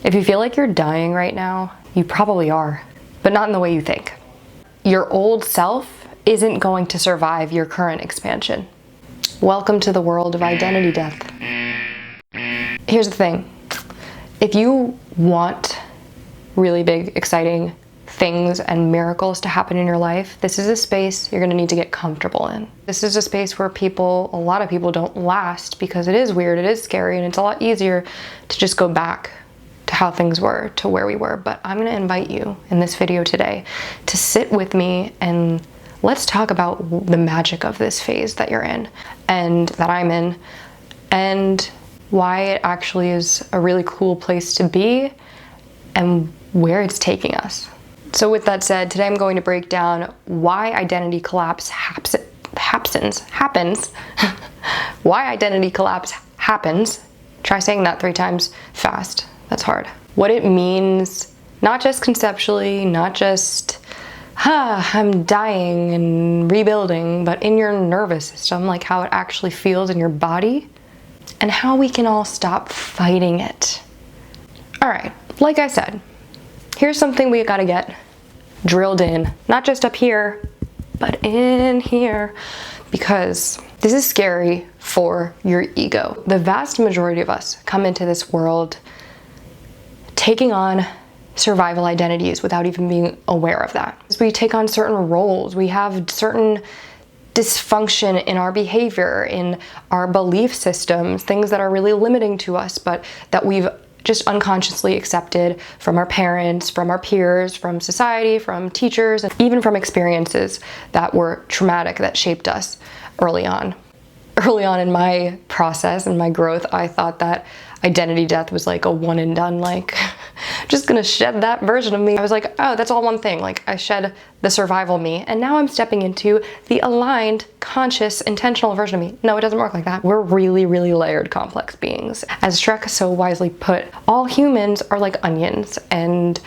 If you feel like you're dying right now, you probably are, but not in the way you think. Your old self isn't going to survive your current expansion. Welcome to the world of identity death. Here's the thing. If you want really big, exciting things and miracles to happen in your life, this is a space you're gonna need to get comfortable in. This is a space where a lot of people don't last because it is weird, it is scary, and it's a lot easier to just go back to how things were, to where we were. But I'm gonna invite you in this video today to sit with me and let's talk about the magic of this phase that you're in and that I'm in, and why it actually is a really cool place to be and where it's taking us. So with that said, today I'm going to break down why identity collapse happens, why identity collapse happens. Try saying that 3 times fast. That's hard. What it means, not just conceptually, not just, I'm dying and rebuilding, but in your nervous system, like how it actually feels in your body, and how we can all stop fighting it. All right, like I said, here's something we gotta get drilled in, not just up here, but in here, because this is scary for your ego. The vast majority of us come into this world taking on survival identities without even being aware of that. We take on certain roles, we have certain dysfunction in our behavior, in our belief systems, things that are really limiting to us, but that we've just unconsciously accepted from our parents, from our peers, from society, from teachers, and even from experiences that were traumatic, that shaped us early on. Early on in my process and my growth, I thought that identity death was like a one and done, like just gonna shed that version of me. I was like, oh, that's all one thing. Like I shed the survival me, and now I'm stepping into the aligned, conscious, intentional version of me. No, it doesn't work like that. We're really, really layered, complex beings. As Shrek so wisely put, all humans are like onions, and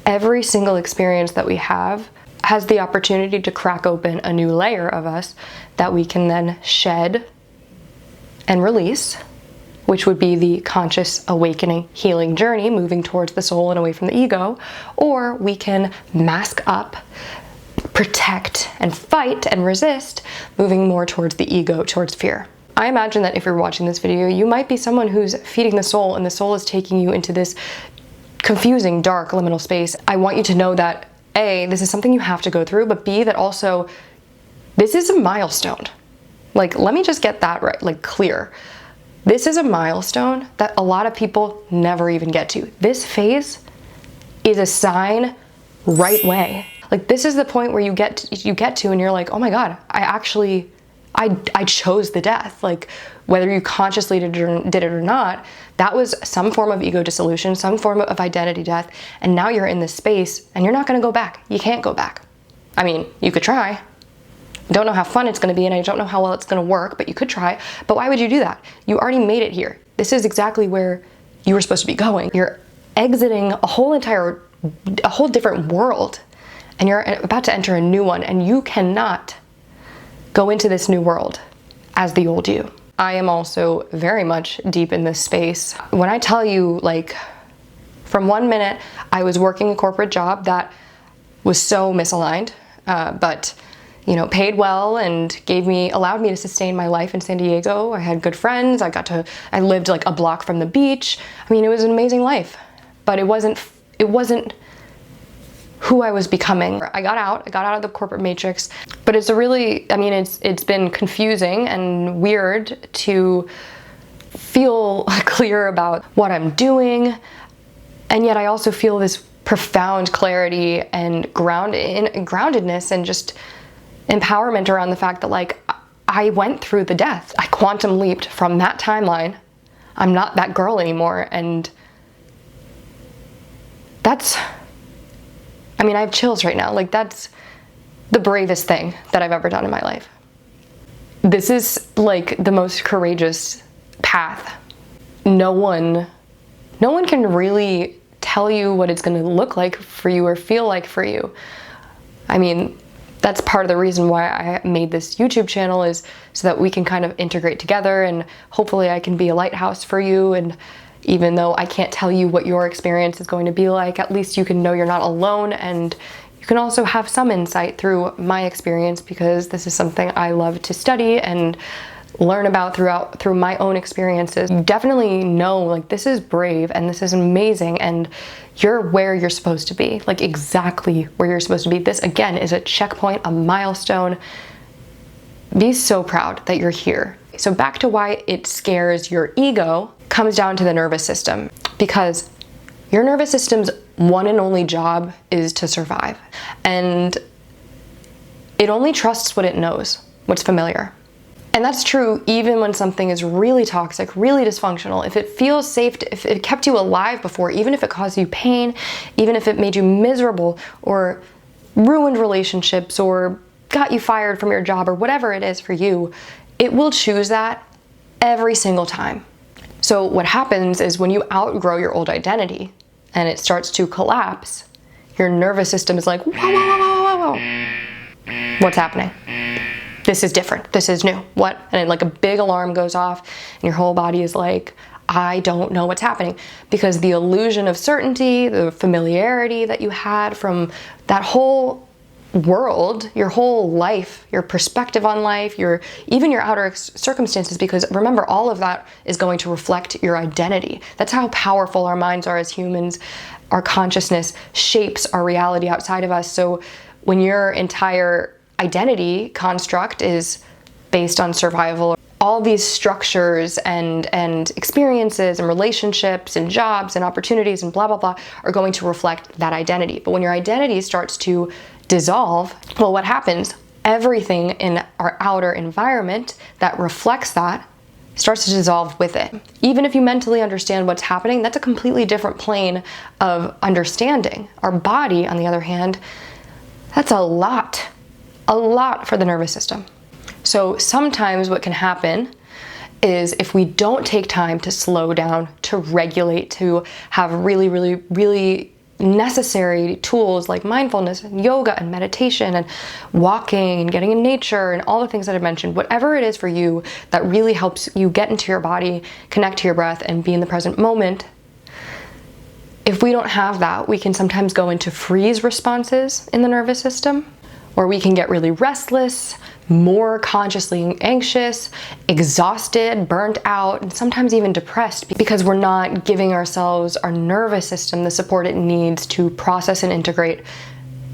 every single experience that we have has the opportunity to crack open a new layer of us that we can then shed and release, which would be the conscious awakening healing journey, moving towards the soul and away from the ego, or we can mask up, protect and fight and resist, moving more towards the ego, towards fear. I imagine that if you're watching this video, you might be someone who's feeding the soul, and the soul is taking you into this confusing, dark, liminal space. I want you to know that A, this is something you have to go through, but B, that also this is a milestone. Like, let me just get that right, like clear. This is a milestone that a lot of people never even get to. This phase is a sign right way. Like this is the point where you get to and you're like, oh my God, I chose the death. Like whether you consciously did it or not, that was some form of ego dissolution, some form of identity death. And now you're in this space and you're not gonna go back. You can't go back. I mean, you could try. Don't know how fun it's going to be, and I don't know how well it's going to work, but you could try. But why would you do that? You already made it here. This is exactly where you were supposed to be going. You're exiting a whole different world, and you're about to enter a new one, and you cannot go into this new world as the old you. I am also very much deep in this space. When I tell you, like, from one minute I was working a corporate job that was so misaligned, but you know, paid well and allowed me to sustain my life in San Diego. I had good friends. I lived like a block from the beach. I mean, it was an amazing life, but it wasn't who I was becoming. I got out of the corporate matrix, but it's it's been confusing and weird to feel clear about what I'm doing. And yet I also feel this profound clarity and groundedness and just empowerment around the fact that like I went through the death. I quantum leaped from that timeline. I'm not that girl anymore, and that's, I mean, I have chills right now. Like that's the bravest thing that I've ever done in my life. This is like the most courageous path. No one can really tell you what it's going to look like for you or feel like for you. I mean, that's part of the reason why I made this YouTube channel, is so that we can kind of integrate together, and hopefully I can be a lighthouse for you and Even though I can't tell you what your experience is going to be like, at least you can know you're not alone, and you can also have some insight through my experience, because this is something I love to study and learn about through my own experiences. You definitely know, like, this is brave and this is amazing, and you're where you're supposed to be, like exactly where you're supposed to be. This again is a checkpoint, a milestone. Be so proud that you're here. So back to why it scares your ego comes down to the nervous system, because your nervous system's one and only job is to survive, and it only trusts what it knows, what's familiar. And that's true even when something is really toxic, really dysfunctional. If it feels safe, if it kept you alive before, even if it caused you pain, even if it made you miserable or ruined relationships or got you fired from your job or whatever it is for you, it will choose that every single time. So what happens is when you outgrow your old identity and it starts to collapse, your nervous system is like, whoa, whoa, whoa, whoa, whoa, whoa. What's happening? This is different. This is new. What? And like a big alarm goes off and your whole body is like, I don't know what's happening, because the illusion of certainty, the familiarity that you had from that whole world, your whole life, your perspective on life, even your outer circumstances, because remember, all of that is going to reflect your identity. That's how powerful our minds are as humans. Our consciousness shapes our reality outside of us. So when your entire identity construct is based on survival, all these structures and experiences and relationships and jobs and opportunities and blah, blah, blah are going to reflect that identity. But when your identity starts to dissolve, well, what happens? Everything in our outer environment that reflects that starts to dissolve with it. Even if you mentally understand what's happening, that's a completely different plane of understanding. Our body, on the other hand, that's a lot for the nervous system. So sometimes what can happen is if we don't take time to slow down, to regulate, to have really, really, really necessary tools like mindfulness and yoga and meditation and walking and getting in nature and all the things that I mentioned, whatever it is for you that really helps you get into your body, connect to your breath, and be in the present moment. If we don't have that, we can sometimes go into freeze responses in the nervous system, or we can get really restless, more consciously anxious, exhausted, burnt out, and sometimes even depressed, because we're not giving ourselves, our nervous system, the support it needs to process and integrate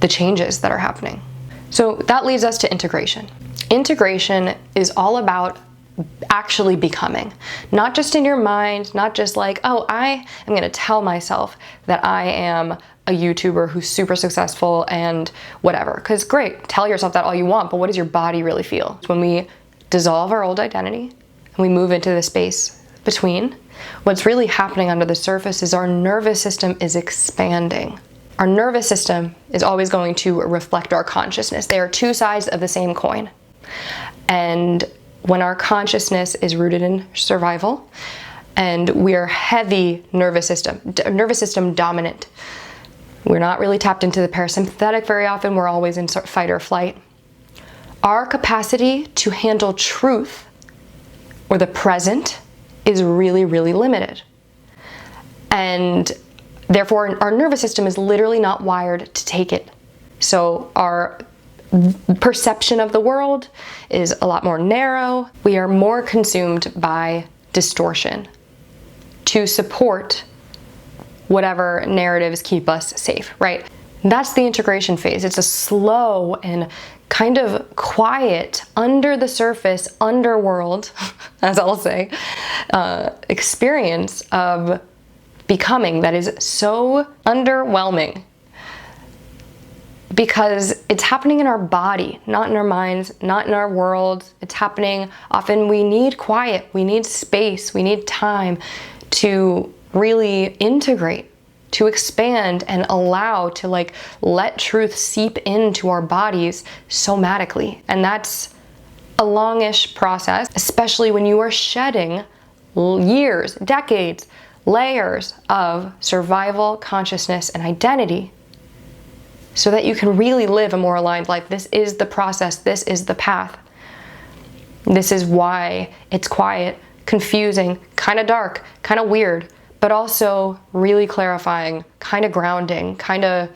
the changes that are happening. So that leads us to integration. Integration is all about actually becoming, not just in your mind, not just like, oh, I am going to tell myself that I am a YouTuber who's super successful and whatever. Because great, tell yourself that all you want, but what does your body really feel? When we dissolve our old identity and we move into the space between, what's really happening under the surface is our nervous system is expanding. Our nervous system is always going to reflect our consciousness. They are two sides of the same coin. And when our consciousness is rooted in survival and we are heavy nervous system dominant, we're not really tapped into the parasympathetic very often. We're always in fight or flight. Our capacity to handle truth or the present is really, really limited. And therefore, our nervous system is literally not wired to take it. So our perception of the world is a lot more narrow. We are more consumed by distortion to support whatever narratives keep us safe, right? That's the integration phase. It's a slow and kind of quiet, under the surface, underworld, as I'll say, experience of becoming that is so underwhelming, because it's happening in our body, not in our minds, not in our world. It's happening often. We need quiet, we need space, we need time to really integrate, to expand and allow to let truth seep into our bodies somatically. And that's a longish process, especially when you are shedding years, decades, layers of survival, consciousness, and identity, so that you can really live a more aligned life. This is the process. This is the path. This is why it's quiet, confusing, kind of dark, kind of weird, but also really clarifying, kind of grounding, kind of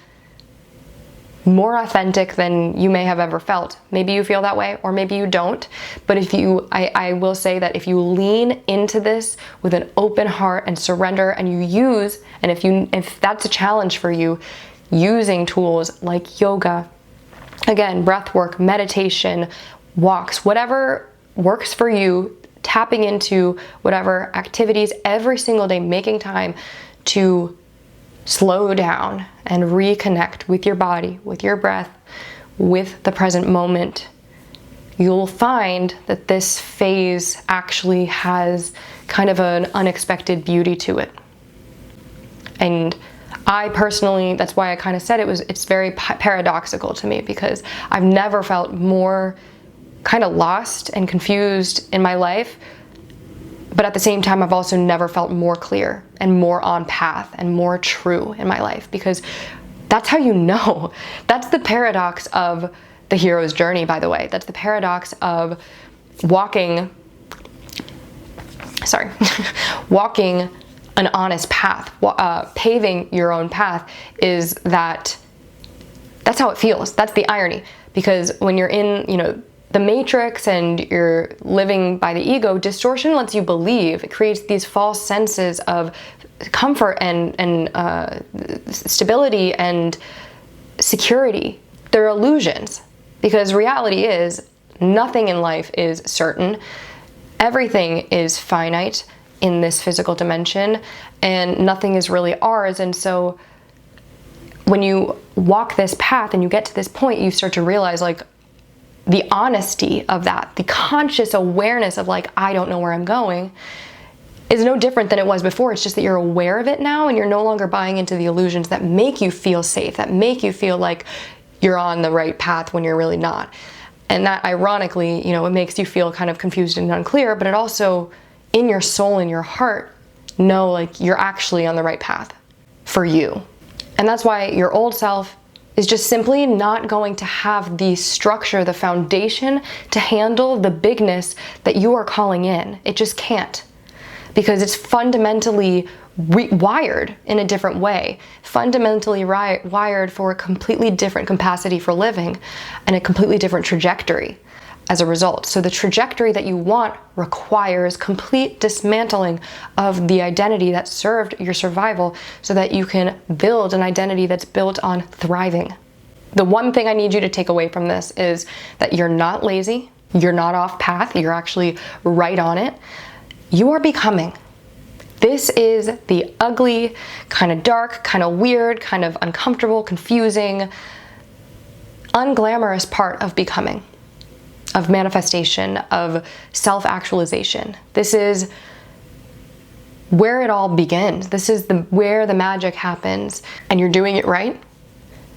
more authentic than you may have ever felt. Maybe you feel that way, or maybe you don't. But if you, I will say that if you lean into this with an open heart and surrender, and you use, and if that's a challenge for you, using tools like yoga, again, breath work, meditation, walks, whatever works for you, tapping into whatever activities every single day, making time to slow down and reconnect with your body, with your breath, with the present moment, you'll find that this phase actually has kind of an unexpected beauty to it. And I personally, that's why I kind of said it's very paradoxical to me, because I've never felt more kind of lost and confused in my life. But at the same time, I've also never felt more clear and more on path and more true in my life, because that's how you know. That's the paradox of the hero's journey, by the way. That's the paradox of walking an honest path, paving your own path, is that's how it feels. That's the irony, because when you're in, the matrix and you're living by the ego, distortion lets you believe. It creates these false senses of comfort and stability and security. They're illusions, because reality is nothing in life is certain. Everything is finite in this physical dimension, and nothing is really ours. And so when you walk this path and you get to this point, you start to realize, like, the honesty of that, the conscious awareness of, like, I don't know where I'm going, is no different than it was before. It's just that you're aware of it now, and you're no longer buying into the illusions that make you feel safe, that make you feel like you're on the right path when you're really not. And that, ironically, it makes you feel kind of confused and unclear, but it also, in your soul, in your heart, know, like, you're actually on the right path for you. And that's why your old self is just simply not going to have the structure, the foundation to handle the bigness that you are calling in. It just can't, because it's fundamentally wired in a different way, fundamentally wired for a completely different capacity for living and a completely different trajectory as a result. So the trajectory that you want requires complete dismantling of the identity that served your survival, so that you can build an identity that's built on thriving. The one thing I need you to take away from this is that you're not lazy, you're not off path, you're actually right on it. You are becoming. This is the ugly, kind of dark, kind of weird, kind of uncomfortable, confusing, unglamorous part of becoming, of manifestation, of self-actualization. This is where it all begins. This is where the magic happens, and you're doing it right,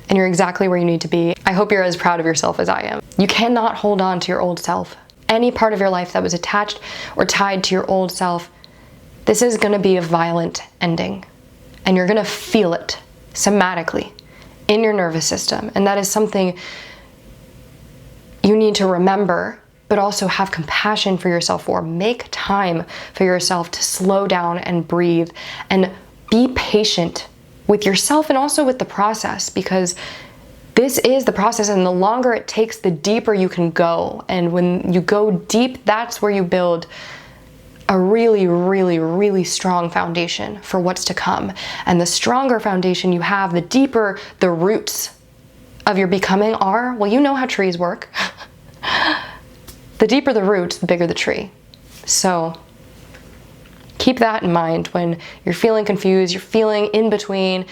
and you're exactly where you need to be. I hope you're as proud of yourself as I am. You cannot hold on to your old self. Any part of your life that was attached or tied to your old self, this is gonna be a violent ending, and you're gonna feel it somatically in your nervous system. And that is something you need to remember, but also have compassion for yourself for. Make time for yourself to slow down and breathe, and be patient with yourself and also with the process, because this is the process, and the longer it takes, the deeper you can go. And when you go deep, that's where you build a really, really, really strong foundation for what's to come. And the stronger foundation you have, the deeper the roots of your becoming are. Well, you know how trees work. The deeper the roots, the bigger the tree. So keep that in mind when you're feeling confused, you're feeling in between,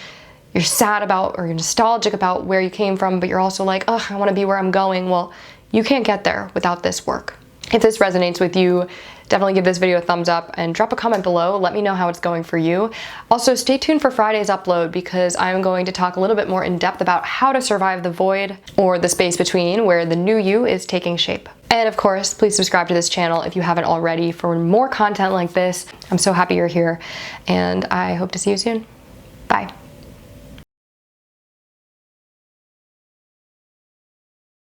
you're sad about, or you're nostalgic about where you came from, but you're also like, oh, I want to be where I'm going. Well, you can't get there without this work. If this resonates with you, definitely give this video a thumbs up and drop a comment below. Let me know how it's going for you. Also, stay tuned for Friday's upload, because I'm going to talk a little bit more in depth about how to survive the void, or the space between, where the new you is taking shape. And of course, please subscribe to this channel if you haven't already for more content like this. I'm so happy you're here, and I hope to see you soon. Bye.